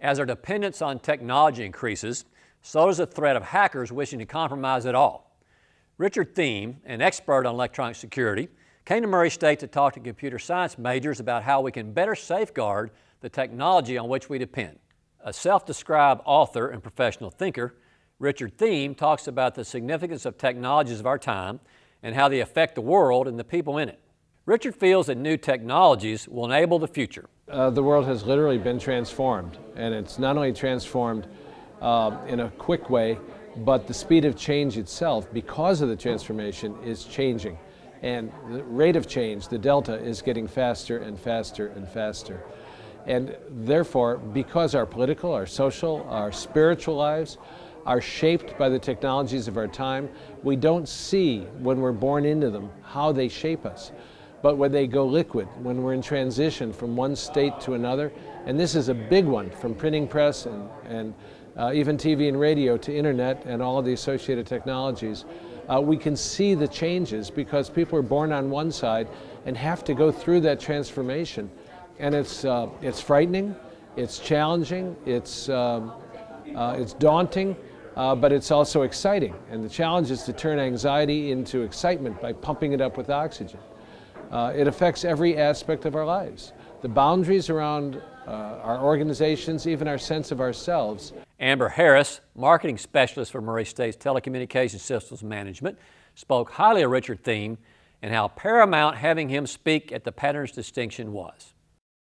As our dependence on technology increases, so does the threat of hackers wishing to compromise it all. Richard Thieme, an expert on electronic security, came to Murray State to talk to computer science majors about how we can better safeguard the technology on which we depend. A self-described author and professional thinker, Richard Thieme talks about the significance of technologies of our time and how they affect the world and the people in it. Richard feels that new technologies will enable the future. The world has literally been transformed, and it's not only transformed in a quick way, but the speed of change itself, because of the transformation, is changing. And the rate of change, the delta, is getting faster and faster and faster. And therefore, because our political, our social, our spiritual lives are shaped by the technologies of our time, we don't see, when we're born into them, how they shape us. But when they go liquid, when we're in transition from one state to another, and this is a big one, from printing press and even TV and radio to internet and all of the associated technologies, we can see the changes because people are born on one side and have to go through that transformation. And it's frightening, it's challenging, it's daunting, but it's also exciting. And the challenge is to turn anxiety into excitement by pumping it up with oxygen. It affects every aspect of our lives. The boundaries around our organizations, even our sense of ourselves. Amber Harris, marketing specialist for Murray State's Telecommunications Systems Management, spoke highly of Richard Thieme and how paramount having him speak at the Patterns Distinction was.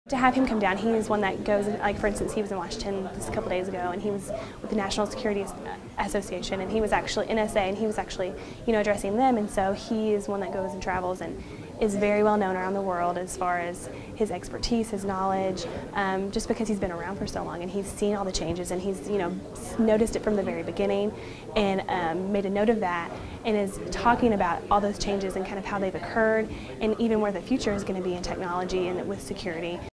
To have him come down, he is one that goes, like for instance, he was in Washington just a couple days ago, and he was with the National Security Association, and he was actually NSA, and he was actually, addressing them, and so he is one that goes and travels and is very well known around the world as far as his expertise, his knowledge, just because he's been around for so long and he's seen all the changes and he's noticed it from the very beginning and made a note of that and is talking about all those changes and kind of how they've occurred and even where the future is going to be in technology and with security.